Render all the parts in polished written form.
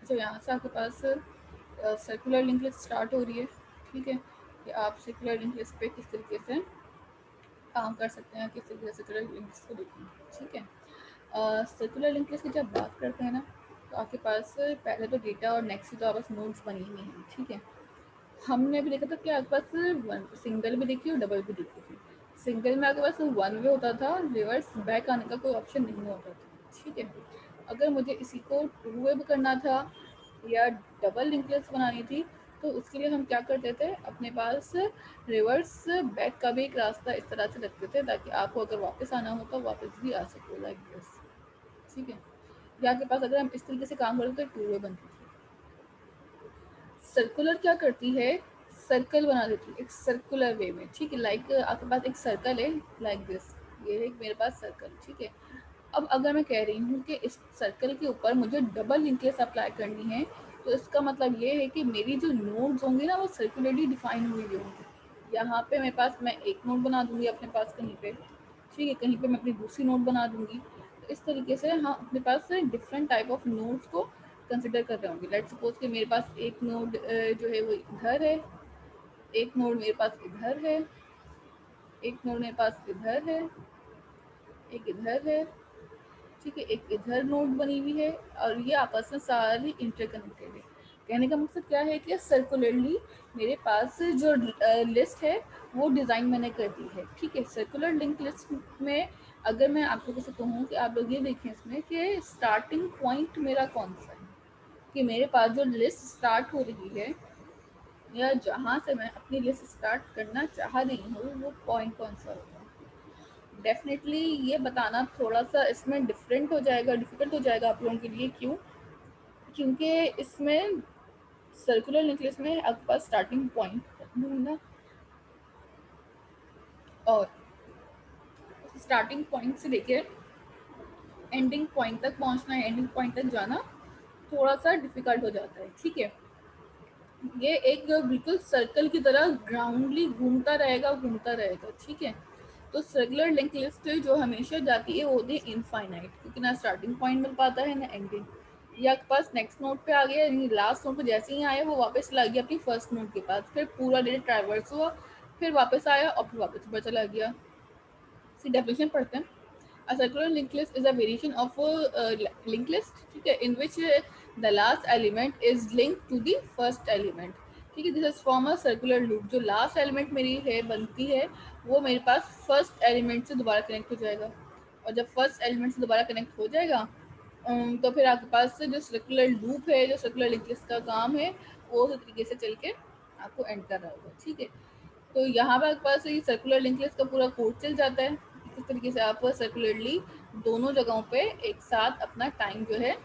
तो यहाँ से आपके पास सर्कुलर लिंक लिस्ट स्टार्ट हो रही है। ठीक है, कि आप सर्कुलर लिंक लिस्ट पे किस तरीके से काम कर सकते हैं, किस तरीके से सर्कुलर लिंक लिस्ट को देखेंगे। ठीक है, सर्कुलर लिंक लिस्ट की जब बात करते हैं ना, तो आपके पास पहले तो डेटा और नेक्स्ट की तो आपके पास नोड्स बनी हुई हैं। ठीक है, हमने भी देखा था कि आपके पास सिंगल भी देखी और डबल भी देखी थी। सिंगल में आपके पास वन वे होता था, रिवर्स बैक आने का कोई ऑप्शन नहीं होता था। ठीक है, अगर मुझे इसी को टू वे भी करना था या डबल लिंक लिस्ट बनानी थी, तो उसके लिए हम क्या करते थे, अपने पास रिवर्स बैक का भी एक रास्ता इस तरह से रखते थे ताकि आपको अगर वापस आना हो तो वापस भी आ सको, लाइक दिस। ठीक है, या आपके पास अगर हम इस तरीके से काम करते तो टू वे बनती थी। सर्कुलर क्या करती है, सर्कल बना देती है एक सर्कुलर वे में। ठीक है, लाइक आपके पास एक सर्कल है, लाइक दिस, ये है मेरे पास सर्कल। ठीक है, अब अगर मैं कह रही हूँ कि इस सर्कल के ऊपर मुझे डबल लिंकेज अप्लाई करनी है, तो इसका मतलब ये है कि मेरी जो नोड्स होंगी ना वो सर्कुलरली डिफाइन हुई होंगी। यहाँ पे मेरे पास मैं एक नोड बना दूंगी अपने पास कहीं पे। ठीक है, कहीं पे मैं अपनी दूसरी नोड बना दूंगी। तो इस तरीके से हम अपने पास डिफरेंट टाइप ऑफ नोड्स को कंसिडर कर रहे होंगे। लेट्स सपोज कि मेरे पास एक नोड जो है वो इधर है, एक नोड मेरे पास इधर है, एक नोड मेरे पास इधर है, एक इधर है। ठीक है, एक इधर नोड बनी हुई है और ये आपस में सारी इंटरकनेक्टेड है। कहने का मकसद क्या है कि सर्कुलरली मेरे पास जो लिस्ट है वो डिज़ाइन मैंने कर दी है। ठीक है, सर्कुलर लिंक लिस्ट में अगर मैं आप लोगों से कहूँ कि आप लोग ये देखें इसमें कि स्टार्टिंग पॉइंट मेरा कौन सा है, कि मेरे पास जो लिस्ट स्टार्ट हो रही है या जहाँ से मैं अपनी लिस्ट स्टार्ट करना चाह रही हूँ वो पॉइंट कौन सा होगा। डेफिनेटली ये बताना थोड़ा सा इसमें डिफरेंट हो जाएगा, डिफिकल्ट हो जाएगा आप लोगों के लिए। क्यों? क्योंकि इसमें सर्कुलर न्यूक्लियस में आपके पास स्टार्टिंग पॉइंट ढूंढना और स्टार्टिंग पॉइंट से लेके एंडिंग पॉइंट तक पहुंचना, एंडिंग पॉइंट तक जाना थोड़ा सा डिफिकल्ट हो जाता है। ठीक है, ये एक बिल्कुल सर्कल की तरह ग्राउंडली घूमता रहेगा, घूमता रहेगा। ठीक है, तो सर्कुलर लिंक लिस्ट जो हमेशा जाती है वो होती है इनफाइनाइट, क्योंकि ना स्टार्टिंग पॉइंट मिल पाता है ना एंडिंग। ये आपके पास नेक्स्ट नोड पे आ गया, यानी लास्ट नोड पे जैसे ही आया वो वापस चला गया अपनी फर्स्ट नोड के पास, फिर पूरा डेटा ट्रैवर्स हुआ, फिर वापस आया और फिर वापस ऊपर चला गया। सी डेफिनेशन पढ़ते हैं। A circular linked list is a variation of a linked list, ठीक है, in which the last element is linked to the first element। ठीक है, this is form a circular loop. जो लास्ट एलिमेंट मेरी है बनती है वो मेरे पास फर्स्ट एलिमेंट से दोबारा कनेक्ट हो जाएगा, और जब फर्स्ट एलिमेंट से दोबारा कनेक्ट हो जाएगा तो फिर आपके पास जो सर्कुलर लूप है, जो सर्कुलर लिंक लिस्ट का काम है, वो उस तरीके से चल के आपको एंड कर रहा होगा। ठीक है, तो यहाँ पे आपके पास ये सर्कुलर लिंक लिस्ट का पूरा कोड चल जाता है। इस तरीके से आप सर्कुलरली दोनों जगहों पे एक साथ अपना टाइम जो है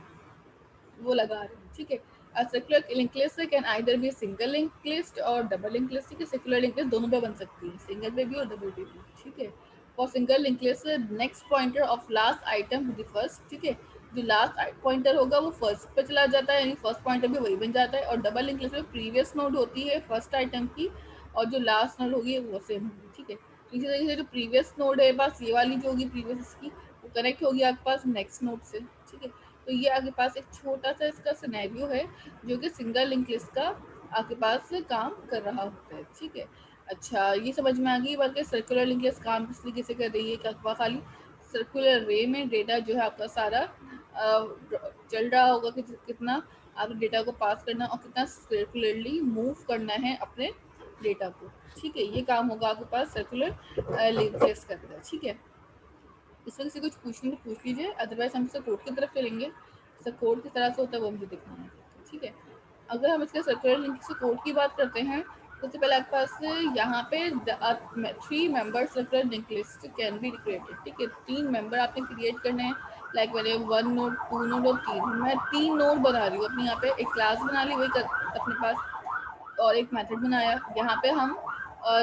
वो लगा रहे हैं। ठीक है, circular link list can either be single link list और डबल लिंक लिस्ट। ठीक है, सर्कुलर लिंक लिस्ट दोनों पे बन सकती है, सिंगल पे भी और डबल पे भी। ठीक है, for single link list next pointer of last item to the first. ठीक है, जो लास्ट पॉइंटर होगा वो फर्स्ट पे चला जाता है, यानी फर्स्ट पॉइंटर भी वही बन जाता है। और डबल लिंक लिस्ट में प्रीवियस नोड होती है फर्स्ट आइटम की, और जो लास्ट नोड होगी वो सेम होगी। ठीक है, तो इसी तरीके से जो प्रीवियस नोड है बस ये वाली जो होगी प्रीवियस इसकी, वो कनेक्ट होगी आपके पास नेक्स्ट नोड से। ठीक है, तो ये आपके पास एक छोटा सा इसका सिनेरियो है जो कि सिंगल लिंक लिस्ट का आपके पास काम कर रहा होता है। ठीक है, अच्छा ये समझ में आ गई बात कि सर्कुलर लिंक लिस्ट काम किस तरीके से कर रही है। क्या खाली सर्कुलर वे में डेटा जो है आपका सारा चल रहा होगा कि कितना आप डेटा को पास करना और कितना सर्कुलरली मूव करना है अपने डेटा को। ठीक है, ये काम होगा आपके पास सर्कुलर लिंक लिस्ट करता है। ठीक है, इसमें किसी कुछ पूछने तो पूछ लीजिए, अदरवाइज हम इससे कोड की तरफ चलेंगे। इसका कोड किस तरह से होता है वो मुझे दिखाना है। ठीक है, अगर हम इसके सर्कुलर लिंक से कोड की बात करते हैं, सबसे पहले आपके पास यहाँ पे 3 member circular link list can be created. ठीक है, 3 मेंबर आपने क्रिएट करने हैं, लाइक मैंने 1 नोड 2 नोड और 3, मैं 3 नोड बना रही हूँ अपनी। यहाँ पे एक क्लास बना ली वही अपने पास, और एक मेथड बनाया। यहाँ पे हम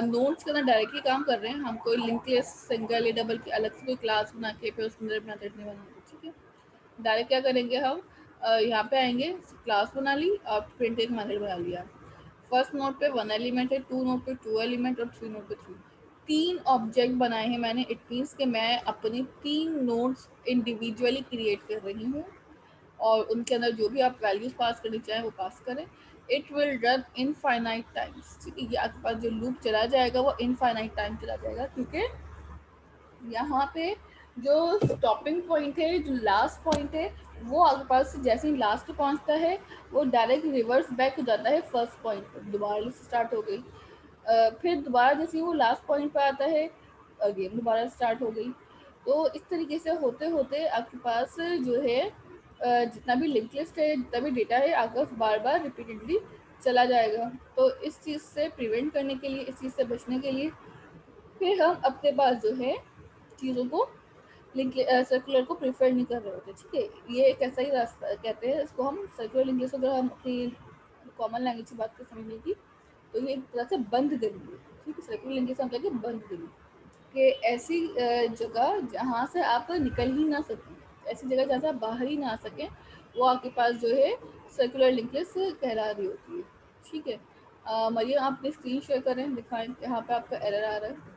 नोड्स के अंदर डायरेक्टली काम कर रहे हैं, हम कोई लिंक लिस्ट सिंगल या डबल की अलग से कोई क्लास बना के फिर उसके अंदर मेथड नहीं बनाएंगे। ठीक है, डायरेक्ट क्या करेंगे हम, यहाँ पे आएंगे, क्लास बना ली और प्रिंट एक मेथड बना लिया। फर्स्ट नोड पे 1 एलिमेंट है, 2 नोड पे 2 एलिमेंट और 3 नोड पे 3। 3 ऑब्जेक्ट बनाए हैं मैंने, इट मीन्स कि मैं अपनी 3 नोड्स इंडिविजुअली क्रिएट कर रही हूँ और उनके अंदर जो भी आप वैल्यूज पास करनी चाहें वो पास करें। It will run infinite times, ठीक है। ये आपके पास जो लूप चला जाएगा वो इनफाइनाइट टाइम चला जाएगा, क्योंकि यहाँ पे जो स्टॉपिंग पॉइंट है, जो लास्ट पॉइंट है, वो आपके पास जैसे ही लास्ट पहुँचता है वो डायरेक्ट रिवर्स बैक हो जाता है फर्स्ट पॉइंट पर, दोबारा स्टार्ट हो गई। फिर दोबारा जैसे ही वो लास्ट पॉइंट पर आता है गेम दोबारा स्टार्ट हो गई। तो इस तरीके से होते होते आपके पास जो है जितना भी लिंक लिस्ट है, जितना भी डेटा है, आपका बार बार रिपीटेडली चला जाएगा। तो इस चीज़ से प्रिवेंट करने के लिए, इस चीज़ से बचने के लिए फिर हम अपने पास जो है चीज़ों को लिंक सर्कुलर को प्रेफर नहीं कर रहे होते, ठीक है। ये एक ऐसा ही रास्ता कहते हैं इसको हम सर्कुलर लिंक लिस्ट। अगर हम अपनी कॉमन लैंग्वेज की बात कर समझने की, तो ये एक तरह से बंद करेंगे, ठीक है। सर्कुलर लिंक लिस्ट हम कहेंगे बंद करेंगे कि ऐसी जगह जहाँ से आप निकल ही ना सकें, ऐसी जगह जहाँ से आप बाहर ही ना आ सकें, वो आपके पास जो है सर्कुलर लिंक लिस्ट कहला रही होती है, ठीक है। मरियम आप अपनी स्क्रीन शेयर करें, दिखाएं यहाँ पे आपका एरर आ रहा है।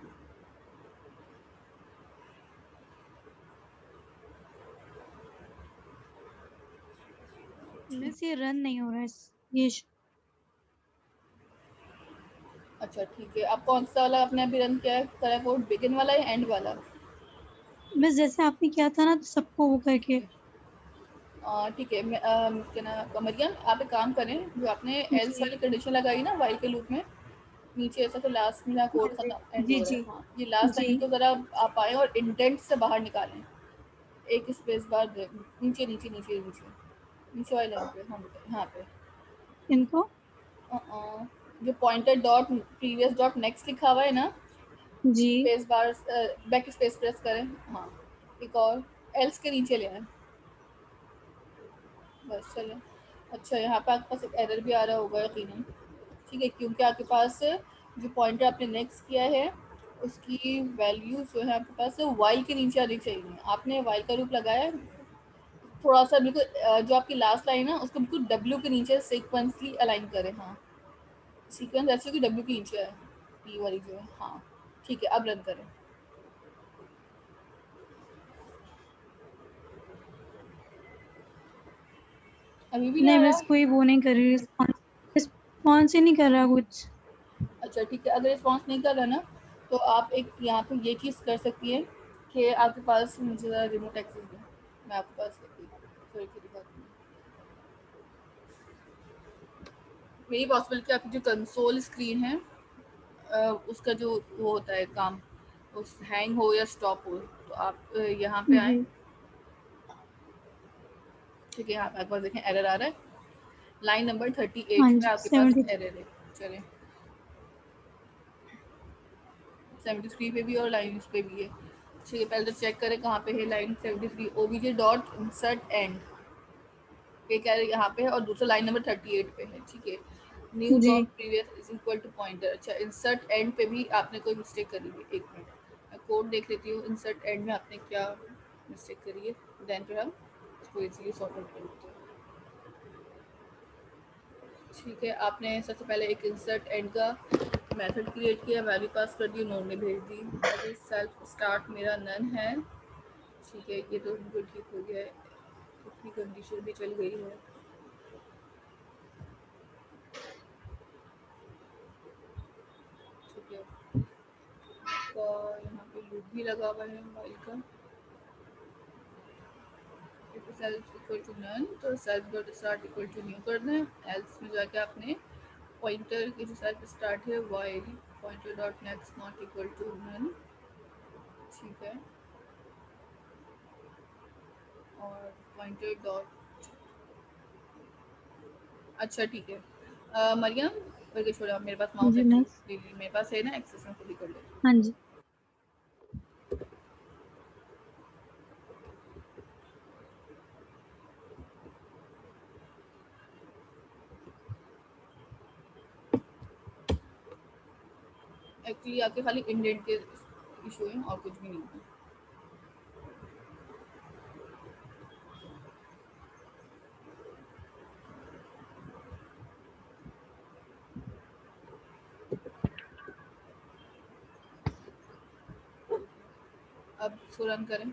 ठीक, मिस ये रन नहीं हो रहा है ये अच्छा ठीक है। आप कौन सा वाला आपने अभी रन किया है, करा कोड बिगिन वाला या एंड वाला? मिस जैसे आपने किया था ना तो सबको वो करके। ठीक है। क्या नाम है आपका, मरियम आप एक काम करें, जो आपने एल्स जी वाली कंडीशन लगाई ना वाइल के लूप में, नीचे ऐसा तो लास्ट में हाँ कोड जी खत्म एंड जी हो रहा जी है, हाँ ये लास्ट जी। लाइन को जरा आप आए और इंडेंट से बाहर निकालें, एक स्पेस बार नीचे नीचे नीचे नीचे नीचे वाली लाइन पे, हाँ बेटा यहाँ पे। इनको जो pointer dot previous dot next लिखा हुआ है ना, जी space bar backspace press करें, हाँ एक और एल्स के नीचे ले आए, बस चले। अच्छा यहाँ पे आपके पास एक एरर भी आ रहा होगा यकीनन, ठीक है, क्योंकि आपके पास जो पॉइंटर आपने नेक्स्ट किया है उसकी वैल्यू जो है आपके पास वाई के नीचे आनी चाहिए। आपने वाई का रूप लगाया है, थोड़ा सा बिल्कुल जो आपकी लास्ट लाइन है उसको बिल्कुल डब्ल्यू के नीचे सीक्वेंसली अलाइन करें, हाँ सीक्वेंस ऐसे कि डब्ल्यू के नीचे है, पी वाली जो है, हाँ ठीक है। अब रन करें, अभी भी नहीं नहीं आ मिस रहा? कोई वो नहीं कर रही रिस्पॉन्स। रिस्पॉन्स ही नहीं कर रहा कुछ। अच्छा ठीक है, अगर रिस्पॉन्स नहीं कर रहा ना, तो आप एक यहाँ पे ये चीज़ कर सकती है कि आपके पास मुझे ज़रा रिमोट एक्सेस दें, मैं आपके पास करके दिखाती हूँ। मेरी पॉसिबल कि आपकी जो कंसोल स्क्रीन है उसका जो वो होता है काम, उस हैंग हो या स्टॉप हो, तो आप यहाँ पे आए, जी ठीक है। यहाँ पे आपके पास देखें एरर आ रहा है, लाइन नंबर हाँ 38 में जी आपके पास 73। एरर है। चलें, 73 पे भी और लाइन इस पे भी है, ठीक है। पहले तो चेक करें कहाँ पे है line 73, OBJ dot insert end पे क्या है यहाँ पे है, और दूसरा लाइन नंबर 38 पे है, ठीक है। New G dot previous is equal to pointer, अच्छा इंसर्ट एंड पे भी आपने कोई मिस्टेक करी है, एक मिनट मैं कोड देख लेती हूँ इंसर्ट एंड में आपने क्या मिस्टेक करी है, देन फिर हम इसको इजीली सॉर्ट आउट कर लेते हैं। ठीक है, आपने सबसे पहले एक इंसर्ट एंड का मेथड क्रिएट किया, वैल्यू पास कर दी, नोड में भेज दी। अगर सेल्फ स्टार्ट मेरा नन है, ठीक है, ये तो बिल्कुल ठीक हो गया है, इतनी कंडीशन भी चल गई है, ठीक है। आपका यहाँ पे लूप भी लगा हुआ है मोबाइल का, if self equal to none तो self dot start equal to new करना है, एल्स में जाके आपने पॉइंटर के जो सेल्फ स्टार्ट है while pointer dot next not equal to none, ठीक है, और पॉइंटर डॉट, अच्छा ठीक है। मरियम करके छोड़ा, मेरे पास माउस जी मिस एक्सेस मेरे पास है ना एक्सेस, में खुद ही कर ले। हाँ जी। एक्चुअली आपके खाली इंडेंट के इशू है और कुछ भी नहीं है। अब इसको रन करें,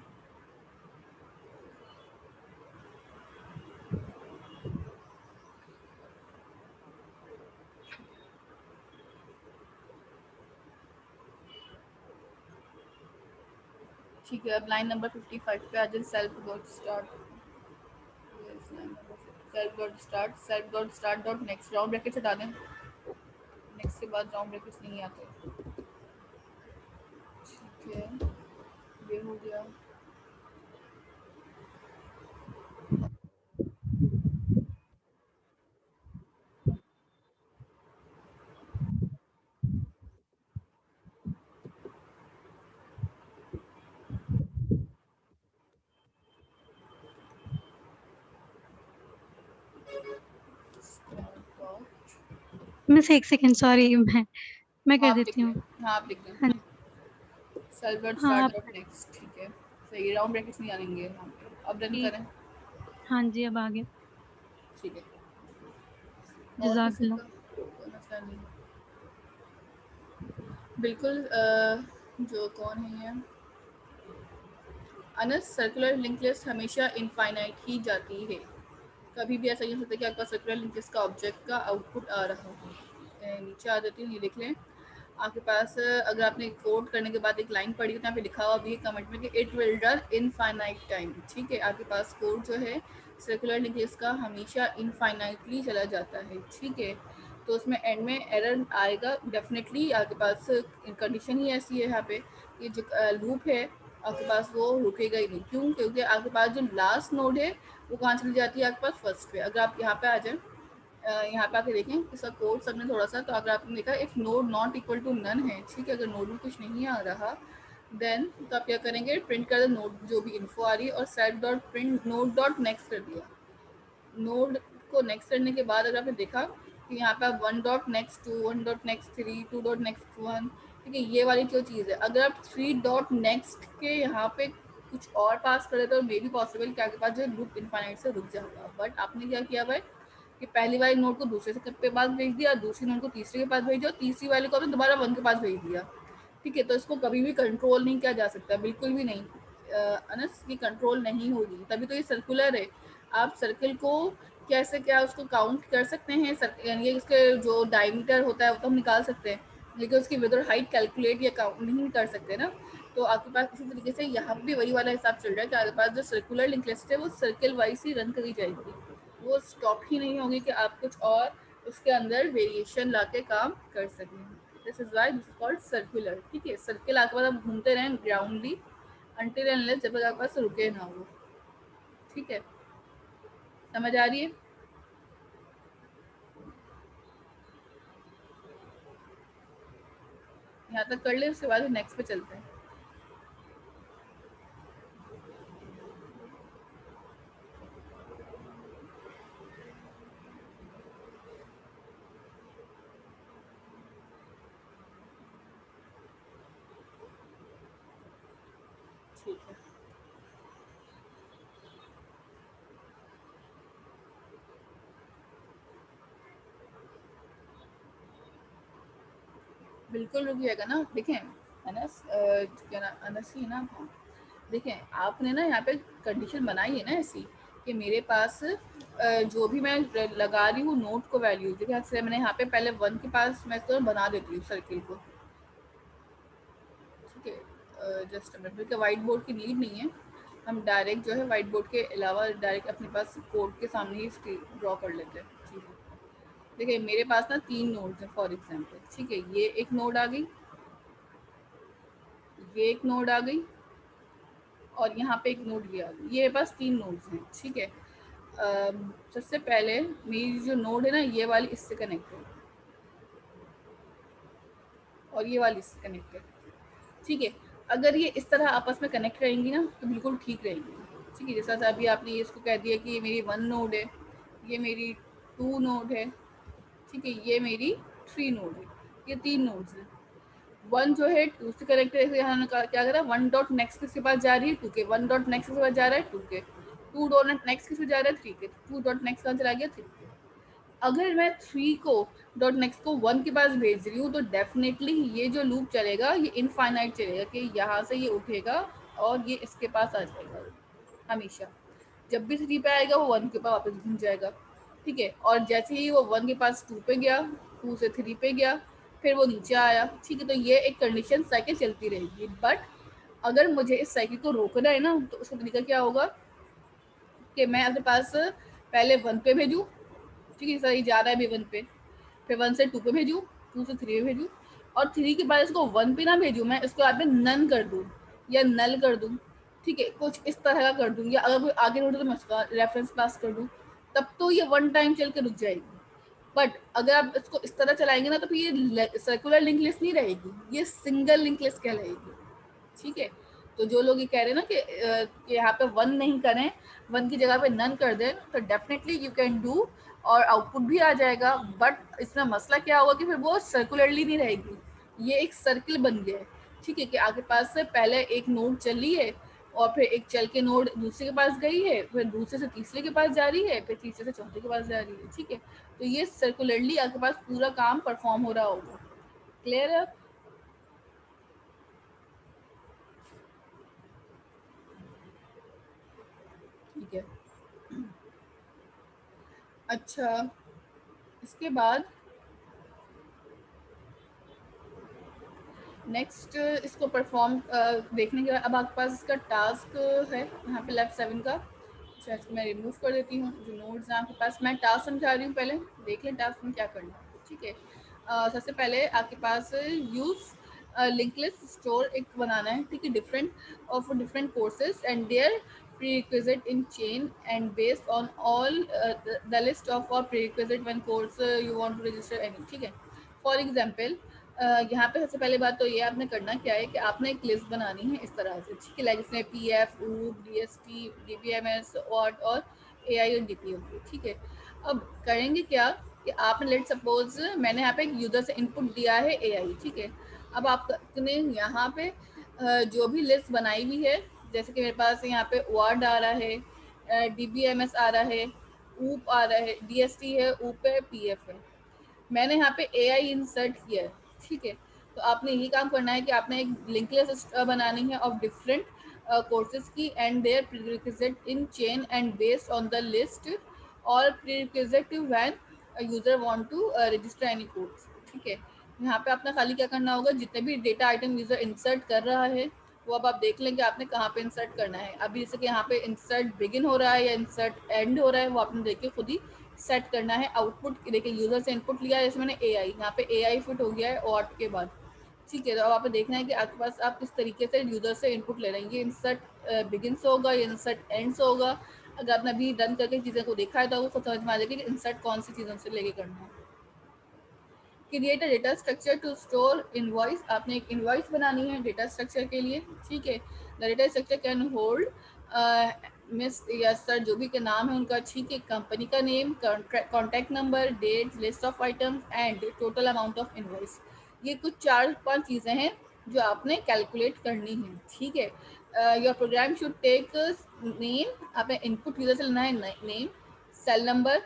ठीक है, अब लाइन नंबर 55 पे आ जाए। Self dot start, self dot start, self dot start dot next, round bracket हटा दें, नेक्स्ट के बाद राउंड ब्रैकेट्स नहीं आते। ठीक है, ये हो गया। मिस एक सेकंड, सॉरी, मैं कर हाँ आप देती लिख लें, हूँ। हाँ आप लिख लें। हाँ जी। सेल्फ डॉट हाँ स्टार्ट आप। डॉट नेक्स्ट, ठीक है। सही, राउंड ब्रैकेट्स नहीं आएंगे यहाँ पे। अब रन ठीक। करें। हाँ जी, अब आ गया। ठीक है, और किसी जज़ाकल्लाह। का कोई मसला नहीं। बिल्कुल जो कौन है ये अनस, सर्कुलर लिंक लिस्ट हमेशा इनफाइनाइट ही जाती है। कभी भी ऐसा नहीं हो सकता कि आपका सर्कुलर लिंक लिस्ट का ऑब्जेक्ट का आउटपुट आ रहा हो। नीचे आ जाती हूँ, ये देख लें। आपके पास अगर आपने कोड करने के बाद एक लाइन पढ़ी तो यहाँ पे लिखा हुआ भी है कमेंट में कि it will run infinite time. ठीक है, आपके पास कोड जो है सर्कुलर लिंक लिस्ट का हमेशा इनफाइनाइटली चला जाता है। ठीक है, तो उसमें एंड में एरर आएगा डेफिनेटली। आपके पास कंडीशन ही ऐसी है यहाँ पे, ये जो लूप है आपके पास वो रुकेगा ही नहीं। क्यों? क्योंकि आपके पास जो लास्ट नोड है वो कहाँ चली जाती है? आपके पास फर्स्ट पे। अगर आप यहाँ पे आ जाए, यहाँ पे आके देखें इसका कोड सबने थोड़ा सा, तो अगर आपने देखा if node not equal to none है, ठीक है, अगर नोड में कुछ नहीं आ रहा देन तो आप क्या करेंगे, प्रिंट कर दो नोड जो भी इन्फो आ रही है और set dot print node dot next कर दिया। नोड को नेक्स्ट करने के बाद अगर आपने देखा कि यहाँ पे आप 1.next2, 1.next3, 2.next1, ठीक है, ये वाली जो चीज़ है, अगर आप 3.next के यहाँ पे कुछ और पास करे तो मे बी पॉसिबल कि आपके पास जो लूप इनफाइनाइट से रुक जाएगा। बट आपने क्या किया भाई कि पहली वाली नोड को दूसरे से के पास भेज दिया, दूसरी नोड को तीसरे के पास भेजो, तीसरी वाले को आपने दोबारा 1 के पास भेज दिया। ठीक है, तो इसको कभी भी कंट्रोल नहीं किया जा सकता, बिल्कुल भी नहीं। अनस ये कंट्रोल नहीं होगी, तभी तो ये सर्कुलर है। आप सर्कल को कैसे क्या उसको काउंट कर सकते हैं, यानी इसके जो डायमीटर होता है वो तो हम निकाल सकते हैं, लेकिन उसकी विद और हाइट कैलकुलेट या काउंट नहीं कर सकते ना। तो आपके पास इसी तरीके से यहाँ भी वही वाला हिसाब चल रहा है कि आपके पास जो सर्कुलर लिंक लिस्ट है वो सर्कल वाइज ही रन करी जाएगी, वो स्टॉप ही नहीं होगी कि आप कुछ और उसके अंदर वेरिएशन ला के काम कर सकें। This is why this is called circular. ठीक है, सर्किल आपके पास आप घूमते रहें ग्राउंडली अनटिल अनलेस जब तक आपके पास रुके ना हो। ठीक है, समझ आ रही है? यहाँ तक कर ले, उसके बाद नेक्स्ट पे चलते हैं। ठीक है, बिल्कुल रुक जाएगा ना। देखें अनस, क्या ना अनस ही ना, हाँ देखें आपने ना यहाँ पे कंडीशन बनाई है ना ऐसी कि मेरे पास जो भी मैं लगा रही हूँ नोट को वैल्यू, देखिए मैंने यहाँ पे पहले 1 के पास मैं तो बना देती हूँ सर्किल को। ठीक है, जस्ट मिनट, क्योंकि वाइट बोर्ड की नीड नहीं है, हम डायरेक्ट जो है वाइट बोर्ड के अलावा डायरेक्ट अपने पास कोड के सामने ही ड्रॉ कर लेते हैं चीज़ें। देखिए मेरे पास ना 3 नोड्स हैं फॉर एग्जांपल। ठीक है, ये एक नोड आ गई, ये एक नोड आ गई और यहाँ पे एक नोड ये आ गई। ये मेरे पास 3 नोड्स हैं। ठीक है, सबसे पहले मेरी जो नोड है ना ये वाली इससे कनेक्ट है और ये वाली इससे कनेक्ट है। ठीक है, अगर ये इस तरह आपस में कनेक्ट रहेंगी ना तो बिल्कुल ठीक रहेंगी। ठीक है, जैसा अभी आपने ये इसको कह दिया कि ये मेरी 1 नोड है, ये मेरी 2 नोड है, ठीक है, ये मेरी 3 नोड है, ये 3 नोड्स हैं। 1 जो है 2 से कनेक्ट है, यहाँ क्या करा 1 डॉट नेक्स्ट किसके पास जा रही है 2 के, 1 डॉट नेक्स्ट किसके पास जा रहा है 2 के, 2 डॉट नेक्स्ट किसके जा रहा है 3 के, 2 डॉट नेक्स्ट कहाँ चला गया 3 के। अगर मैं 3 को डॉट नेक्स्ट को 1 के पास भेज रही हूँ तो डेफिनेटली ये जो लूप चलेगा ये इनफाइनाइट चलेगा कि यहाँ से ये उठेगा और ये इसके पास आ जाएगा हमेशा। जब भी 3 पे आएगा वो 1 के पास वापस घूम जाएगा। ठीक है, और जैसे ही वो 1 के पास 2 पे गया, 2 से 3 पे गया, फिर वो नीचे आया। ठीक है, तो ये एक कंडीशन साइकिल चलती रहेगी। बट अगर मुझे इस साइकिल को रोकना है ना, तो उसका तरीका क्या होगा कि मैं अपने पास पहले 1 पे भेजूँ, ठीक है, सही जा रहा है अभी 1 पे, फिर 1 से 2 पे भेजूँ, 2 से 3 पे भेजूँ, और 3 के बाद इसको 1 पे ना भेजूँ, मैं इसको यहाँ पे नन कर दूँ या नल कर दूँ, ठीक है, कुछ इस तरह का कर दूँ, या अगर कोई आगे रोड है तो मैं उसका रेफरेंस पास कर दूँ, तब तो ये 1 टाइम चल के रुक जाएगी। बट अगर आप इसको इस तरह चलाएंगे ना, तो फिर ये सर्कुलर लिंक लिस्ट नहीं रहेगी, ये सिंगल लिंक लिस्ट कहलाएगी, ठीक है। तो जो लोग ये कह रहे हैं ना कि यहाँ पे 1 नहीं करें, 1 की जगह पे नन कर दें, तो डेफिनेटली यू कैन डू, और आउटपुट भी आ जाएगा। बट इसमें मसला क्या होगा कि फिर वो सर्कुलरली नहीं रहेगी, ये एक सर्किल बन गया है, ठीक है, कि आपके पास से पहले एक नोड चली है, और फिर एक चल के नोड दूसरे के पास गई है, फिर दूसरे से तीसरे के पास जा रही है, फिर तीसरे से चौथे के पास जा रही है, ठीक है। तो ये सर्कुलरली आपके पास पूरा काम परफॉर्म हो रहा होगा। क्लियर है? ठीक है। अच्छा, इसके बाद नेक्स्ट इसको परफॉर्म देखने के बाद अब आपके पास इसका टास्क है यहाँ पे लेफ्ट 7 का। अच्छा, इसको मैं रिमूव कर देती हूँ। जो नोट्स हैं आपके पास, मैं टास्क समझा रही हूँ, पहले देख लें टास्क में क्या करना है, ठीक है। सबसे पहले आपके पास यूज़ लिंक लिस्ट स्टोर एक बनाना है, ठीक है, different of different courses and their prerequisite in chain and based on all the list of all prerequisite when course you want to register any, ठीक है। फॉर एग्जाम्पल यहाँ पे सबसे पहले बात तो ये आपने करना क्या है कि आपने एक लिस्ट बनानी है इस तरह से, ठीक है, लाइक इसमें P F, D S T, D P M S, what और ए आई और डी पी एम, ठीक है। अब करेंगे क्या कि आपने लेट सपोज मैंने यहाँ पे एक यूजर से इनपुट दिया है ए आई, ठीक है। अब आपने यहाँ पे जो भी लिस्ट बनाई हुई है, जैसे कि मेरे पास यहाँ पे वर्ड आ रहा है, डी बी एम एस आ रहा है, ऊप आ रहा है, डी एस टी है, ऊप है, पी एफ है, मैंने यहाँ पे ए आई इंसर्ट किया है, ठीक है। तो आपने यही काम करना है कि आपने एक लिंक लिस्ट बनानी है ऑफ डिफरेंट कोर्सेज की and their prerequisite in chain and based on the list और prerequisite when user want to register any course, ठीक है। यहाँ पे आपने खाली क्या करना होगा, जितने भी डेटा आइटम यूजर इंसर्ट कर रहा है वो अब आप देख लेंगे आपने कहाँ पे इंसर्ट करना है। अभी जैसे कि यहाँ पे इंसर्ट बिगिन हो रहा है या इंसर्ट एंड हो रहा है, वो आपने देखिए खुद ही सेट करना है। आउटपुट देखिए यूजर से इनपुट लिया है, जैसे मैंने ए आई, यहाँ पे ए आई फिट हो गया है ऑट के बाद, ठीक है। तो अब आपको देखना है कि आपके पास आप किस तरीके से यूजर से इनपुट ले रहे हैं, ये इंसर्ट बिगिन से होगा, ये इंसर्ट एंड से होगा। अगर आपने अभी रन करके चीज़ें को देखा है तो आपको समझ में आ जाएगी कि इंसर्ट कौन सी चीज़ों से लेके करना है। Create a data structure to store invoice, आपने एक इनवॉइस बनानी है डेटा स्ट्रक्चर के लिए, ठीक है। The data structure can hold miss या सर जो भी के नाम है उनका, ठीक है, कंपनी का name, contact number, date, list of items and total amount of invoice. ये कुछ 4-5 चीज़ें हैं जो आपने कैलकुलेट करनी है, ठीक है। Your program should take name, आपने इनपुट यूजर से लेना है name, cell number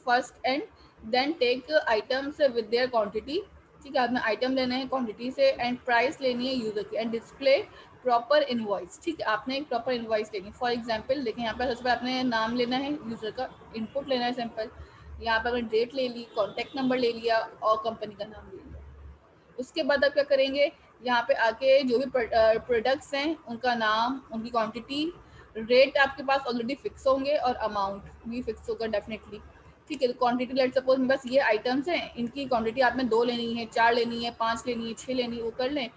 first and then take items with their quantity, ठीक है, आपने आइटम लेना है क्वांटिटी से एंड प्राइस लेनी है यूजर की एंड डिस्प्ले प्रॉपर इनवॉइस, ठीक है, आपने एक प्रॉपर इनवॉइस लेनी है। फॉर एग्जांपल देखिए यहाँ पर सबसे पहले आपने नाम लेना है यूजर का, इनपुट लेना है सिंपल, यहाँ पर आपने डेट ले ली, कॉन्टैक्ट नंबर ले लिया और कंपनी का नाम ले लिया। उसके बाद आप क्या करेंगे, यहाँ पे आके जो भी प्रोडक्ट्स हैं उनका नाम, उनकी क्वांटिटी, रेट आपके पास ऑलरेडी फिक्स होंगे और अमाउंट भी फिक्स होगा डेफिनेटली, ठीक है। तो क्वांटिटी लेट सपोज बस ये आइटम्स हैं, इनकी क्वांटिटी आपने 2 लेनी है, 4 लेनी है, 5 लेनी है, 6 लेनी है, वो कर लें,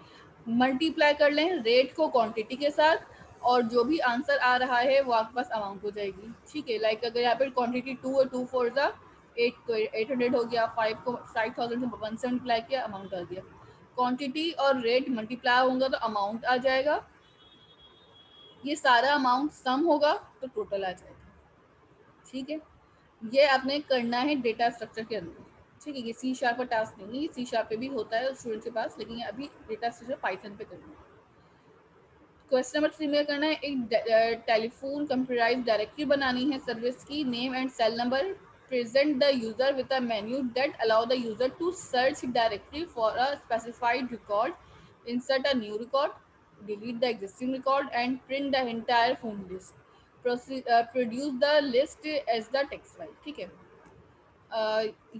मल्टीप्लाई कर लें रेट को क्वांटिटी के साथ, और जो भी आंसर आ रहा है वो आपके पास अमाउंट हो जाएगी, ठीक है। लाइक अगर यहाँ पे क्वांटिटी 2 है, 2 फोर ज़ा 8, तो 800 हो गया, 5 को 5000 से 1 से मल्टीप्लाई किया, अमाउंट आ गया। क्वांटिटी और रेट मल्टीप्लाई होगा तो अमाउंट आ जाएगा, ये सारा अमाउंट सम होगा तो टोटल आ जाएगा, ठीक है। ये आपने करना है डेटा स्ट्रक्चर के अंदर, ठीक है। ये सी शार्प का टास्क नहीं है, ये सी शार्प पे भी होता है स्टूडेंट के पास, लेकिन ये अभी डेटा स्ट्रक्चर पाइथन पे करना है। क्वेश्चन नंबर 3 में करना है, एक टेलीफोन कंप्यूटराइज डायरेक्टरी बनानी है सर्विस की, name and cell number, present the user with a menu that allow the user to search directly for a specified record, insert a new record, delete the existing record and print the entire phone list, produce the list as the text file, ठीक है।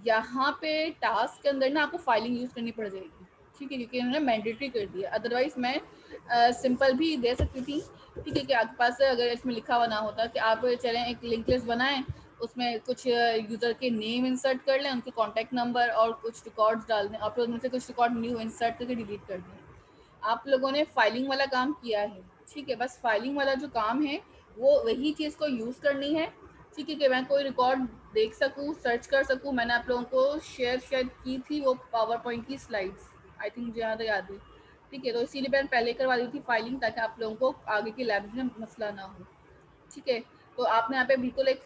यहाँ पे task के अंदर ना आपको filing use करनी पड़ जाएगी, ठीक है, क्योंकि इन्होंने मैंडेटरी कर दिया। अदरवाइज मैं सिंपल भी दे सकती थी, ठीक है, कि आपके पास अगर इसमें लिखा हुआ ना होता कि आप चलें एक लिंक लिस्ट बनाएं, उसमें कुछ यूज़र के नेम इंसर्ट कर लें, उनके कॉन्टैक्ट नंबर और कुछ रिकॉर्ड्स डाल दें, आप उनमें से कुछ रिकॉर्ड न्यू इंसर्ट करके डिलीट कर दें। आप लोगों ने फाइलिंग वाला काम किया है, ठीक है, बस फाइलिंग वाला जो काम है वो वही चीज़ को यूज़ करनी है, ठीक है, कि मैं कोई रिकॉर्ड देख सकूँ, सर्च कर सकूँ। मैंने आप लोगों को शेयर शायद की थी वो पावर पॉइंट की स्लाइड्स, आई थिंक मुझे यहाँ तक याद है, ठीक है, तो इसीलिए मैंने पहले करवा दी थी फाइलिंग, ताकि आप लोगों को आगे की लैब्स में मसला ना हो, ठीक है। तो आपने यहाँ पे बिल्कुल एक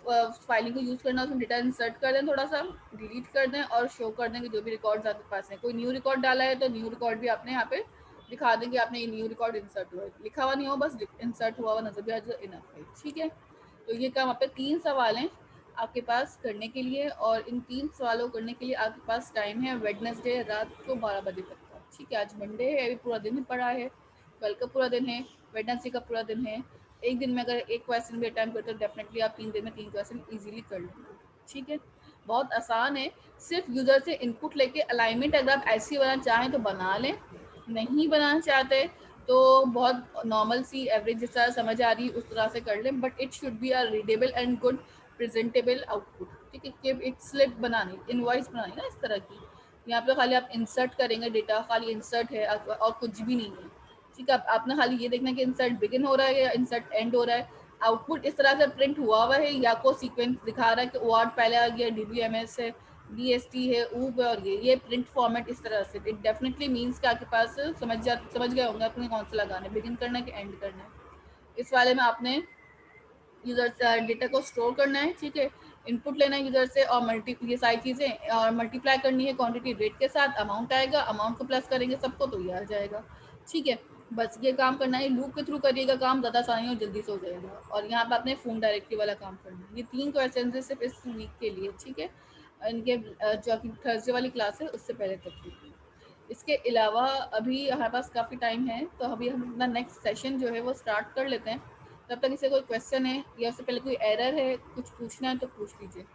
फाइलिंग को यूज़ करना, उसमें डेटा इंसर्ट कर दें, थोड़ा सा डिलीट कर दें और शो कर दें कि जो भी रिकॉर्ड्स आपके पास हैं। कोई न्यू रिकॉर्ड डाला है तो न्यू रिकॉर्ड भी आपने यहाँ पे दिखा दें कि आपने ये न्यू रिकॉर्ड इंसर्ट हुआ है, लिखा हुआ नहीं हो, बस इंसर्ट हुआ हुआ नजर भी आ जाए, इनफ है, ठीक है। तो ये काम आप पे 3 सवाल हैं आपके पास करने के लिए, और इन 3 सवालों करने के लिए आपके पास टाइम है वेडनेसडे रात को 12 बजे तक का, ठीक है। आज मंडे है, अभी पूरा दिन ही पड़ा है, कल का पूरा दिन है, वेडनेसडे का पूरा दिन है। एक दिन में अगर एक क्वेश्चन भी अटैम्प्ट करते हो, डेफिनेटली आप 3 दिन में 3 क्वेश्चन ईजिली कर लेंगे, ठीक है। बहुत आसान है, सिर्फ यूज़र से इनपुट लेके अलाइनमेंट अगर आप ऐसी बनाना चाहें तो बना लें, नहीं बनाना चाहते तो बहुत नॉर्मल सी एवरेज जिस तरह समझ आ रही उस तरह से कर लें, but it should be a readable and good presentable output, ठीक है। कि एक स्लिप बनानी, इनवॉइस बनानी ना इस तरह की, यहाँ पे खाली आप इंसर्ट करेंगे, डेटा खाली इंसर्ट है और कुछ भी नहीं है, ठीक है। आपने खाली ये देखना कि इंसर्ट बिगिन हो रहा है या इंसर्ट एंड हो रहा है, आउटपुट इस तरह से प्रिंट हुआ हुआ है या को सीक्वेंस दिखा रहा है कि वर्ड पहले आ गया, डीबीएमएस है, डीएसटी है, ऊब है, और ये प्रिंट फॉर्मेट इस तरह से, इट डेफिनेटली मीन्स कि आपके पास समझ गए होंगे आपने कौन सा लगाना है, बिगिन करना है कि एंड करना है। इस वाले में आपने यूजर से डेटा को स्टोर करना है, ठीक है, इनपुट लेना है यूजर से और मल्टी ये सारी चीज़ें और मल्टीप्लाई करनी है क्वांटिटी रेट के साथ, अमाउंट आएगा, अमाउंट को प्लस करेंगे सबको तो ये आ जाएगा, ठीक है। बस ये काम करना है, लूप के थ्रू करिएगा काम, ज़्यादा आसानी और जल्दी से हो जाएगा। और यहाँ पे आपने फोन डायरेक्टरी वाला काम करना है। ये 3 क्वेश्चन है सिर्फ इस वीक के लिए, ठीक है, इनके जो आपकी थर्सडे वाली क्लास है उससे पहले तक की। इसके अलावा अभी हमारे पास काफ़ी टाइम है, तो अभी हम अपना नेक्स्ट सेशन जो है वो स्टार्ट कर लेते हैं। तब तक इसे कोई क्वेश्चन है या उससे पहले कोई एरर है, कुछ पूछना है तो पूछ लीजिए।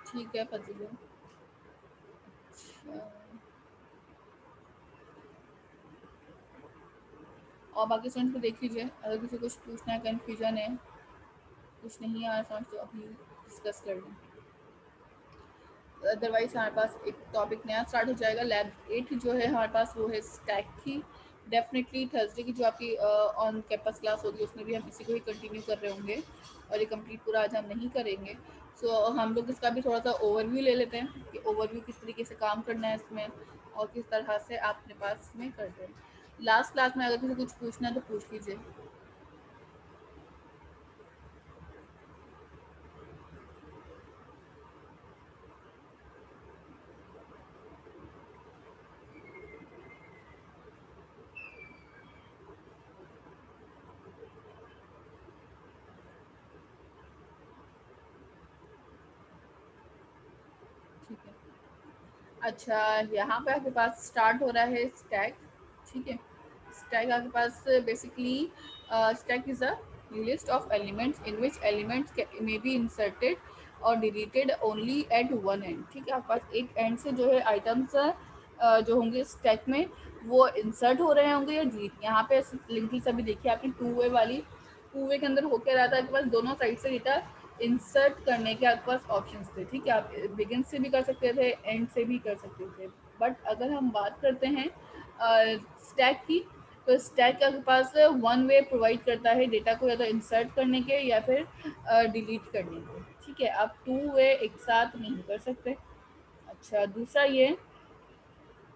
ठीक है फजील, अच्छा, और बाकी स्टूडेंट्स को देख लीजिए, अगर किसी कुछ पूछना है, कन्फ्यूजन है, कुछ नहीं आ रहा समझ तो अभी डिस्कस कर लें। अदरवाइज हमारे पास एक टॉपिक नया स्टार्ट हो जाएगा, लैब 8 जो है हमारे पास वो है स्टैक की। डेफिनेटली थर्सडे की जो आपकी ऑन कैंपस क्लास होगी उसमें भी हम इसी को ही कंटिन्यू कर रहे होंगे, और ये कंप्लीट पूरा आज हम नहीं करेंगे। सो हम लोग इसका भी थोड़ा सा ओवरव्यू ले लेते हैं कि ओवरव्यू किस तरीके से काम करना है इसमें और किस तरह से आप अपने पास इसमें करते हैं। लास्ट क्लास में अगर किसी कुछ पूछना है तो पूछ लीजिए। ठीक है, अच्छा, यहाँ पे आपके पास स्टार्ट हो रहा है स्टैक, ठीक है। स्टैक आपके पास basically stack is a list of elements in which elements may be inserted और deleted only at one end, ठीक है। आपके पास एक एंड से जो है आइटम्स जो होंगे स्टैक में वो इंसर्ट हो रहे होंगे या डिलीट। यहाँ पे लिंक अभी देखिए आपने टू वे वाली, टू वे के अंदर हो क्या रहा था, आपके पास दोनों साइड से डेटा इंसर्ट करने के आपके पास ऑप्शंस थे, ठीक है। आप बिगिन से भी कर सकते थे, एंड से भी कर सकते थे, बट अगर हम बात करते हैं स्टैक की, तो स्टैक आपके पास वन वे प्रोवाइड करता है डेटा को या तो इंसर्ट करने के या फिर डिलीट करने के, ठीक है। आप टू वे एक साथ नहीं कर सकते। अच्छा, दूसरा ये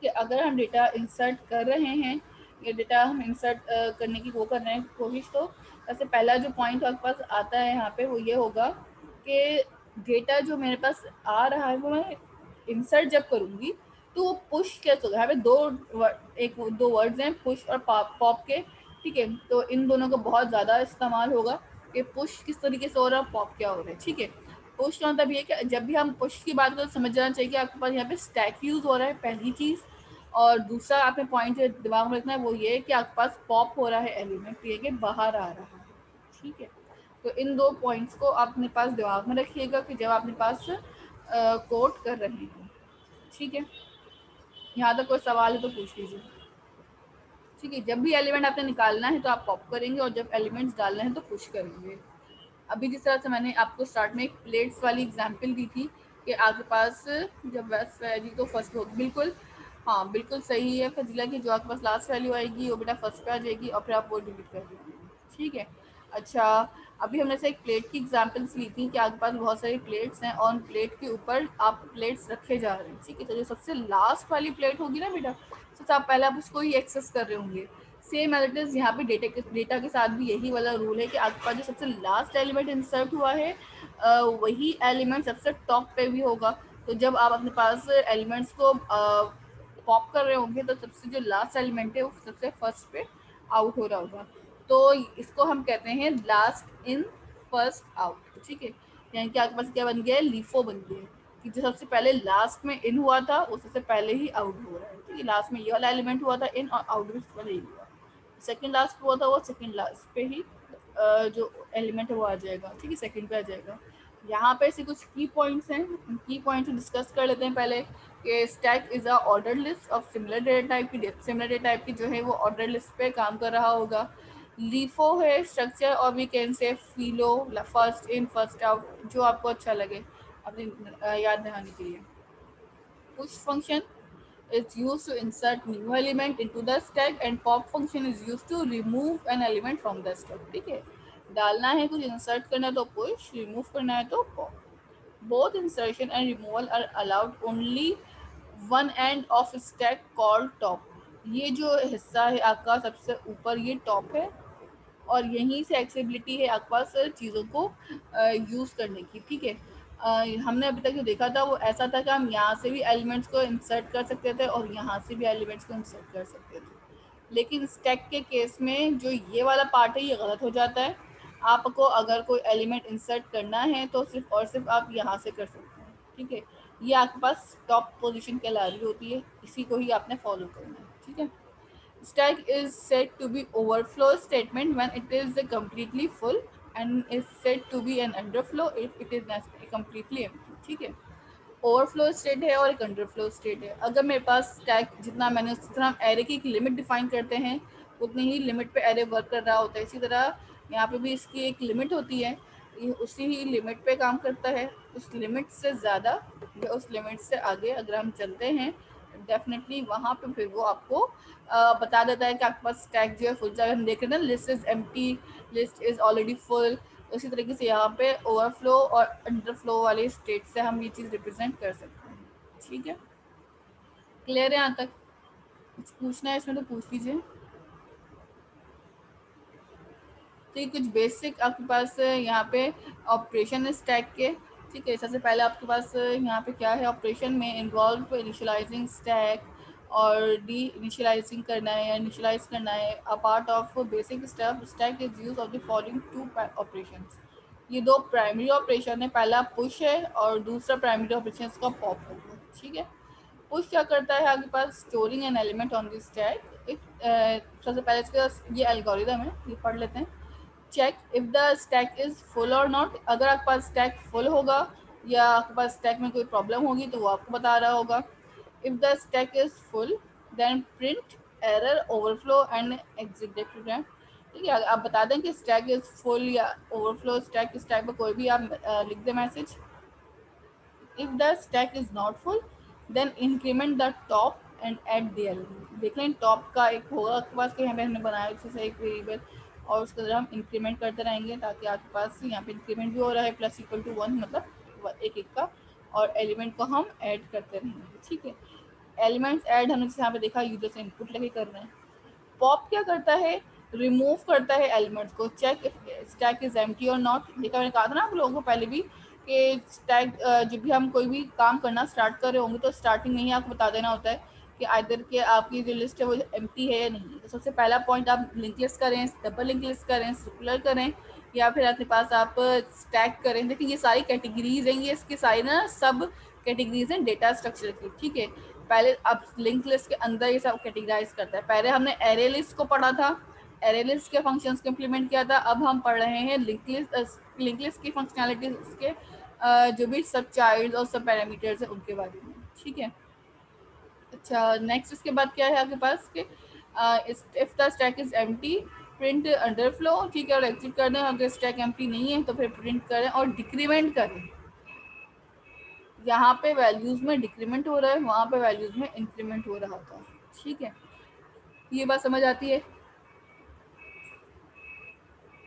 कि अगर हम डेटा इंसर्ट कर रहे हैं या डेटा हम इंसर्ट करने की वो कर रहे हैं कोशिश, तो वैसे पहला जो पॉइंट आपके पास आता है यहाँ पे वो ये होगा कि डेटा जो मेरे पास आ रहा है वो मैं इंसर्ट जब करूँगी तो वो पुश कैसे होगा। यहाँ पे दो वर्ड्स हैं, पुश और पॉप के, ठीक है। तो इन दोनों का बहुत ज़्यादा इस्तेमाल होगा कि पुश किस तरीके से हो रहा है, पॉप क्या हो रहा है, ठीक है। पुश का मतलब ये कि जब भी हम पुश की बात करें तो समझ जाना चाहिए कि आपके पास यहाँ पे स्टैक यूज़ हो रहा है, पहली चीज़। और दूसरा आपने पॉइंट जो दिमाग में रखना है वो ये है कि आपके पास पॉप हो रहा है एलिमेंट, ये कि बाहर आ रहा है, ठीक है। तो इन दो पॉइंट्स को आप अपने पास दिमाग में रखिएगा कि जब आप अपने पास कोट कर रहे हैं, ठीक है। यहाँ तक कोई सवाल है तो पूछ लीजिए, ठीक है। जब भी एलिमेंट आपने निकालना है तो आप पॉप करेंगे, और जब एलिमेंट्स डालना है तो पुश करेंगे। अभी जिस तरह से मैंने आपको स्टार्ट में एक प्लेट्स वाली एग्जांपल दी थी कि आपके पास जब वेस्ट वैल्यू तो फर्स्ट होगी, बिल्कुल हाँ बिल्कुल सही है फजीला की, जो आपके पास लास्ट वैल्यू आएगी वो बेटा फर्स्ट पे आ जाएगी और फिर आप वो डिलीट कर देंगे, ठीक है। अच्छा, अभी हमने से एक प्लेट की एग्जांपल्स ली थी कि आपके पास बहुत सारी प्लेट्स हैं और प्लेट के ऊपर आप प्लेट्स रखे जा रहे हैं, ठीक है। तो जो सबसे लास्ट वाली प्लेट होगी ना बेटा, सबसे आप पहले आप उसको ही एक्सेस कर रहे होंगे। सेम एज इट इज यहाँ पे डेटा के साथ भी यही वाला रूल है कि आपके पास जो सबसे लास्ट एलिमेंट इंसर्ट हुआ है वही एलिमेंट सबसे टॉप पे भी होगा। तो जब आप अपने पास एलिमेंट्स को पॉप कर रहे होंगे तो सबसे जो लास्ट एलिमेंट है वो सबसे फर्स्ट पे आउट हो रहा होगा। तो इसको हम कहते हैं लास्ट इन फर्स्ट आउट, ठीक है। यानी कि आपके पास क्या बन गया है, लीफो बन गया है कि जो सबसे पहले लास्ट में इन हुआ था वो सबसे पहले ही आउट हो रहा है, ठीक है। लास्ट में ये वाला एलिमेंट हुआ था इन, और आउट में पहले ही हुआ। सेकंड लास्ट हुआ था वो सेकंड लास्ट पे ही जो एलिमेंट है वो आ जाएगा, ठीक है, सेकंड पे आ जाएगा। यहाँ पे ऐसे कुछ की पॉइंट्स हैं, की पॉइंट्स डिस्कस कर लेते हैं पहले कि stack is a order list of similar data type की, सिमिलर डेटा टाइप की जो है वो ऑर्डर लिस्ट पे काम कर रहा होगा। लीफो है स्ट्रक्चर, और we can say FILO, first in first out, जो आपको अच्छा लगे अपनी याद दिलाने के लिए। Push function is used to insert new element into the stack and pop function is used to remove an element from the stack, ठीक है। डालना है कुछ, इंसर्ट करना है तो पुश, रिमूव करना है तो pop. Both insertion and removal are allowed only one end of stack called top. ये जो हिस्सा है आपका सबसे ऊपर ये टॉप है, और यहीं से एक्सेसिबिलिटी है आपके पास चीज़ों को यूज़ करने की, ठीक है। हमने अभी तक जो देखा था वो ऐसा था कि हम यहाँ से भी एलिमेंट्स को इंसर्ट कर सकते थे और यहाँ से भी एलिमेंट्स को इंसर्ट कर सकते थे, लेकिन स्टैक के केस में जो ये वाला पार्ट है ये गलत हो जाता है। आपको अगर कोई एलिमेंट इंसर्ट करना है तो सिर्फ और सिर्फ आप यहाँ से कर सकते हैं, ठीक है। ये आपके पास टॉप पोजीशन कहला रही होती है, इसी को ही आपने फॉलो करना है, ठीक है। Stack is said to be overflow statement when it is completely full and is said to be an underflow if it is completely empty, ठीक है। ओवरफ्लो स्टेट है और एक अंडरफ्लो स्टेट है। अगर मेरे पास स्टैक जितना मैंने उस तरह हम एरे की एक लिमिट डिफाइन करते हैं उतनी ही लिमिट पे एरे वर्क कर रहा होता है, इसी तरह यहाँ पे भी इसकी एक लिमिट होती है, ये उसी ही लिमिट पे काम करता है। उस लिमिट से ज़्यादा या उस लिमिट से आगे अगर हम चलते हैं डेफिनेटली वहाँ पे फिर वो आपको बता देता है कि आपके पास स्टैक जो है फुल। जब हम देख रहे हैं ना list is empty, list is already full, उसी तरीके से यहाँ पे ओवरफ्लो और अंडरफ्लो वाले स्टेट से हम ये चीज़ रिप्रेजेंट कर सकते हैं, ठीक है। क्लियर है यहाँ तक? कुछ पूछना है इसमें तो पूछ लीजिए। तो ये कुछ बेसिक आपके पास यहाँ पे ऑपरेशन है स्टैक के, ठीक है। सबसे पहले आपके पास यहाँ पे क्या है, ऑपरेशन में इन्वॉल्व इनिशियलाइजिंग स्टैक और डी इनिशियलाइजिंग करना है या इनिशियलाइज करना है। A part of basic stack is use of the following two operations. ये दो प्राइमरी ऑपरेशन है, पहला पुश है और दूसरा प्राइमरी ऑपरेशन का पॉप होगा, ठीक है। पुश क्या करता है आपके पास, storing an element on the stack. सबसे पहले इसका ये एल्गोरिदम है, ये पढ़ लेते हैं। Check if the stack is full और नॉट, अगर आपके पास स्टैक फुल होगा या आपके पास स्टैक में कोई प्रॉब्लम होगी तो वो आपको बता रहा होगा। If the stack is full then print error overflow and exit the program, ठीक है। आप बता दें कि स्टैक इज फुल या ओवरफ्लो, स्टैक इस टाइप का कोई भी आप लिख दें message. If the stack is not full then increment the top and add the element. देख लें टॉप का एक होगा आपके पास कि यहाँ पे हमने बनाया जैसे एक वेरिएबल, और उसके अंदर हम इंक्रीमेंट करते रहेंगे ताकि आपके पास यहाँ पे इंक्रीमेंट भी हो रहा है प्लस इक्वल टू 1, मतलब एक एक का, और एलिमेंट को हम ऐड करते रहेंगे, ठीक है। एलिमेंट्स ऐड हमने जैसे यहाँ पे देखा यूजर से इनपुट लेके कर रहे हैं। पॉप क्या करता है, रिमूव करता है एलिमेंट्स को। चेक स्टैक इज एम्प्टी और नॉट, देखा मैंने कहा था ना आप लोगों को पहले भी कि स्टैक जब भी हम कोई भी काम करना स्टार्ट कर रहे होंगे तो स्टार्टिंग में ही आपको बता देना होता है कि आइदर के आपकी जो लिस्ट है वो एम्प्टी है या नहीं। तो सबसे पहला पॉइंट आप लिंक लिस्ट करें, डबल लिंक लिस्ट करें, सर्कुलर करें, या फिर आपके पास आप स्टैक करें। देखिए ये सारी कैटेगरीज हैं, ये इसके सारी ना सब कैटेगरीज हैं डेटा स्ट्रक्चर की, ठीक है। पहले अब लिंक लिस्ट के अंदर ये सब कैटेगराइज करता है। पहले हमने एरे लिस्ट को पढ़ा था, एरे लिस्ट के फंक्शंस को इम्प्लीमेंट किया था। अब हम पढ़ रहे हैं लिंक लिस्ट की फंक्शनैलिटी के जो भी सब चाइल्ड और सब पैरामीटर्स है उनके बारे में, ठीक है। अच्छा, नेक्स्ट इसके बाद क्या है आपके पास कि if the stack is empty print underflow, ठीक है, और एग्जिट कर दें। अगर स्टैक एम्प्टी नहीं है तो फिर प्रिंट करें और डिक्रीमेंट करें। यहाँ पे वैल्यूज में डिक्रीमेंट हो रहा है, वहाँ पे वैल्यूज में इंक्रीमेंट हो रहा था, ठीक है। ये बात समझ आती है?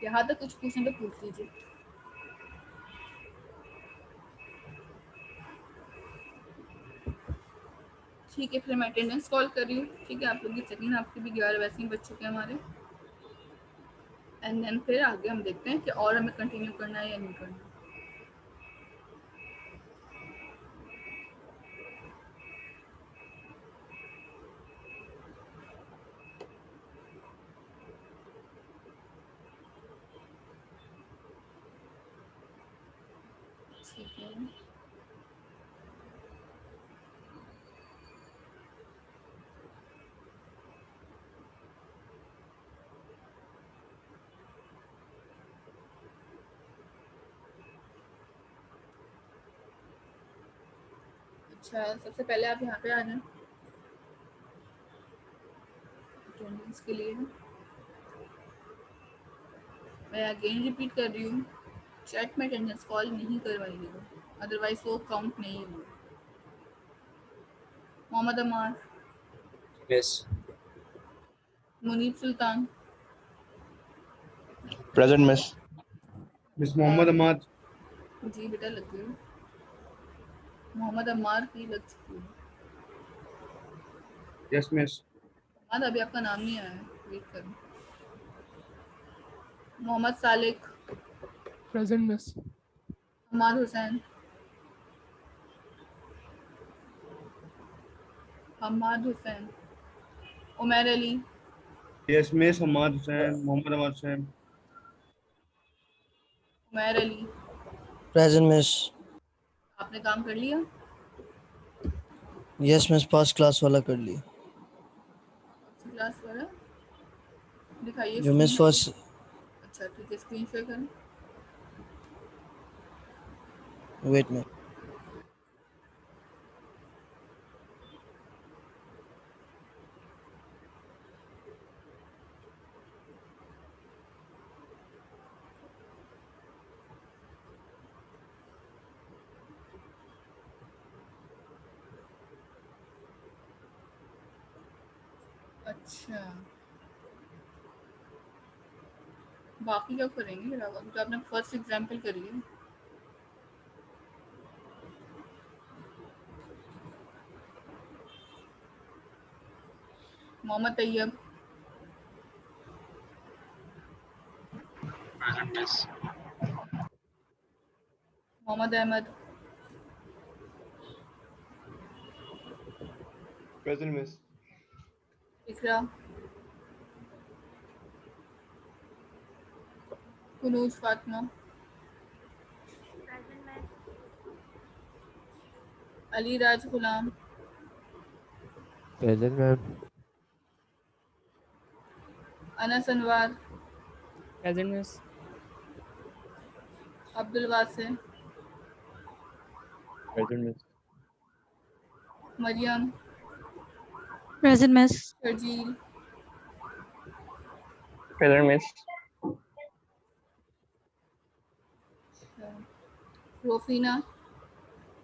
यहाँ तक कुछ पूछने तो पूछ लीजिए। ठीक है, फिर मैं अटेंडेंस कॉल कर रही हूँ, ठीक है। आप लोग की चेकिंग, आपके भी 11 वैसे ही बच चुके हैं हमारे। एंड देन फिर आगे हम देखते हैं कि और हमें कंटिन्यू करना है या नहीं करना। ठीक है, अच्छा, सबसे पहले आप यहाँ पे आ जाएं अटेंडेंस के लिए। मैं अगेन रिपीट कर रही हूँ, चैट में अटेंडेंस कॉल नहीं करवाइएगा, अदरवाइज वो काउंट नहीं होगा। मोहम्मद अमार, Yes. मुनीब सुल्तान, Present, miss. मिस मोहम्मद अमाद। जी बेटा लग गई। मोहम्मद अम्मार की लग चुकी है। Yes miss. अमाद अभी आपका नाम नहीं आया है, वेट करो। Mohammad Salik, Present, miss. Hammad Hussain, Hammad Hussain, Umar Ali, yes miss Hammad Hussain, Mohammad Amad Hussain. Umar Ali. Present, miss. आपने काम कर लिया? Yes, miss. First class वाला कर लिया। अच्छी क्लास वाला दिखाइए जो स्क्रीन miss पे। first अच्छा ठीक है, स्क्रीन शेयर करें। wait में। अच्छा, बाकी क्या करेंगे फिर आप? अभी तो आपने फर्स्ट एग्जाम्पल करी है। Mohammad Tayyab, Present, miss. Mohammad Ahmad, Present, miss. इकरा, कुनूज फातिमा, अली राज गुलाम, Present, ma'am. अनस अनवार, Present, miss. अब्दुल वासे, Present, miss. Maryam, Present, miss. Sharjeel, Present, miss. रोफीना,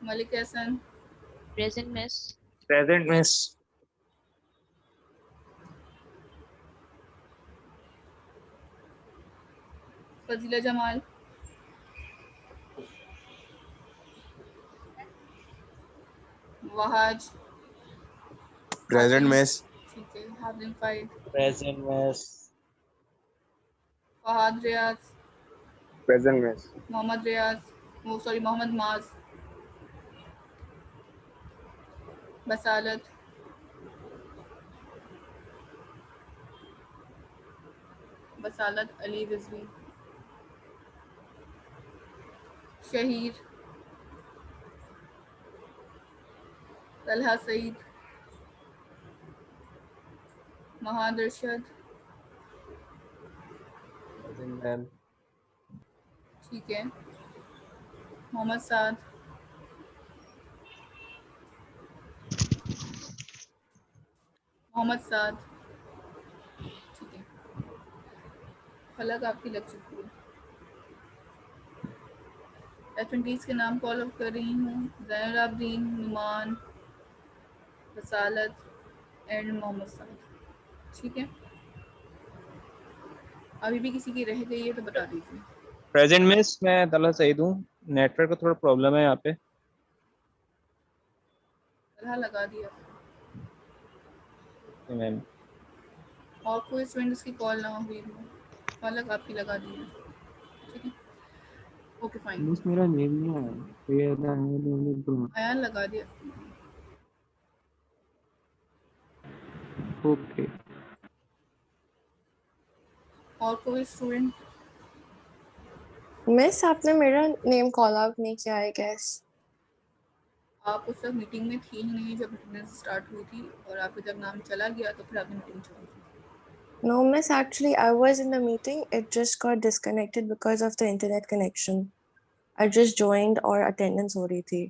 Malik Hasan, Present, miss. Present, miss. Fazila Jamal, Wahaj, Present, miss. ठीक है, हादिम फाइद, Present, miss. फहाद रियाज, Present, miss. मोहम्मद रियाज, वो सॉरी मोहम्मद माज, बसालत, बसालत अली रिजवी, शहीर, तलहा सईद, महादर्शद, Present ma'am. ठीक है। मोहम्मद साद, मोहम्मद साद, ठीक है। फलक आपकी लग चुकी है। एफएनटीज के नाम कॉल आउट कर रही हूँ। ज़ैनुल आबदीन, नुमान, रसालत एंड मोहम्मद साद, ठीक है। अभी भी किसी की रह गई है तो बता दीजिए। प्रेजेंट मिस मैं तला सईद हूँ। नेटवर्क का थोड़ा प्रॉब्लम है यहाँ पे। तलहा लगा दिया। मैम और कोई स्टूडेंट इसकी कॉल ना हुई हो। फलक आपकी लगा दी है, ठीक है। Okay fine. मिस मेरा नेम नहीं आया, तो ये था अयान लगा दिया। ओके। और कोई स्टूडेंट? मिस आपने मेरा नेम कॉल आउट नहीं किया है गैस। आप उस वक्त मीटिंग में थी ही नहीं जब अटेंडेंस स्टार्ट हुई थी, और आपका जब नाम चला गया तो फिर आपने मीटिंग छोड़ दी। No miss, actually I was in the meeting. It just got disconnected because of the internet connection. I just joined और attendance हो रही थी।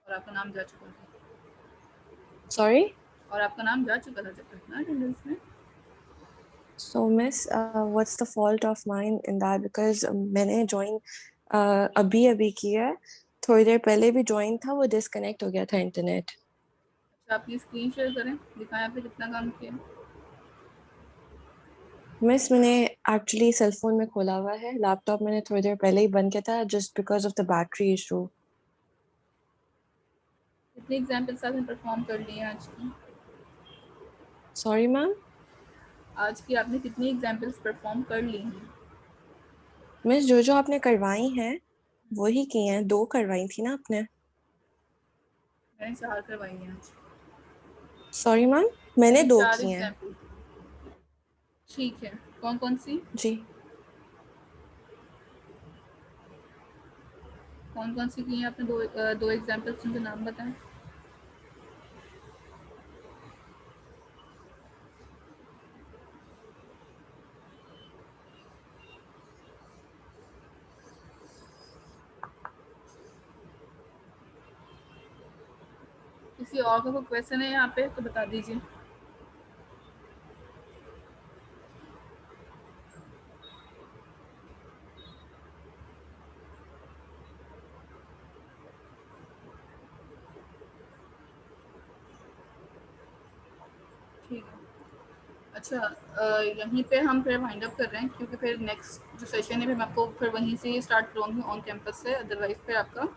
और आपका नाम जा चुका था। Sorry? और आपका नाम जा चुका था जब तक ना अटेंडेंस में। So miss, what's the fault of mine in that? Because मैंने join अभी किया है। थोड़ी देर पहले भी join था, वो disconnect हो गया था internet। अच्छा, आप प्लीज स्क्रीन शेयर करें, दिखाएं आपने कितना काम किया। मिस मैंने एक्चुअली सेल फोन में खोला हुआ है, लैपटॉप मैंने थोड़ी देर पहले ही बंद किया था just because of the battery issue। कितने एग्जाम्पल्स आपने परफॉर्म कर लिए आज की? Sorry ma'am? आज की आपने कितनी एग्जाम्पल्स परफॉर्म कर ली हैं? मिस जो आपने करवाई हैं वही की हैं, 2 करवाई थी ना आपने। मैंने 4 करवाई हैं आज। सॉरी मैम, मैंने 2 4 की हैं। एग्जाम्पल, ठीक है। कौन कौन सी? जी कौन कौन सी की हैं आपने? दो एग्जाम्पल्स, उनके नाम बताएं। किसी और का कोई क्वेश्चन है यहाँ पे तो बता दीजिए। ठीक है। अच्छा, यहीं पे हम फिर वाइंड अप कर रहे हैं, क्योंकि फिर नेक्स्ट जो सेशन है फिर मैं आपको फिर वहीं से ही स्टार्ट करूँगी ऑन कैंपस से। अदरवाइज फिर आपका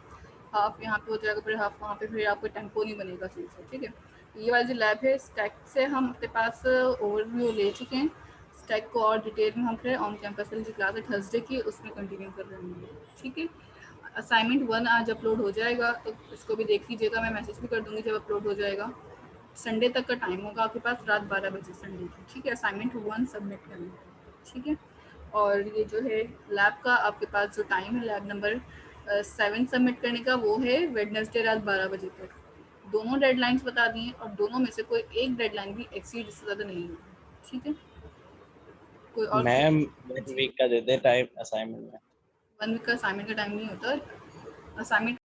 हाफ यहाँ पे हो जाएगा, फिर हाफ वहाँ पे, फिर आपको टेम्पो नहीं बनेगा सही से, ठीक है। ये वाली जो लैब है स्टैक से हम अपने पास ओवरव्यू ले चुके हैं। स्टैक को और डिटेल में हम फिर ऑन कैंपस वाली जो क्लास है थर्सडे की, उसमें कंटिन्यू कर रहे हैं, ठीक है। असाइनमेंट 1 आज अपलोड हो जाएगा, तो इसको भी देख लीजिएगा। मैं मैसेज भी कर दूँगी जब अपलोड हो जाएगा। संडे तक का टाइम होगा आपके पास, रात 12 बजे संडे की, ठीक है। असाइनमेंट 1 सबमिट करने का, ठीक है। और ये जो है लैब का आपके पास जो टाइम है लैब नंबर 7 सबमिट करने का, वो है वेडनेसडे रात 12 बजे तक। दोनों डेडलाइंस बता दी हैं, और दोनों में से कोई एक डेडलाइन भी एक्सीड इससे ज़्यादा नहीं होगी, ठीक है। कोई और मैम 1 वीक का दे दे टाइम असाइनमेंट में। 1 वीक का असाइनमेंट का टाइम नहीं होता। असाइनमेंट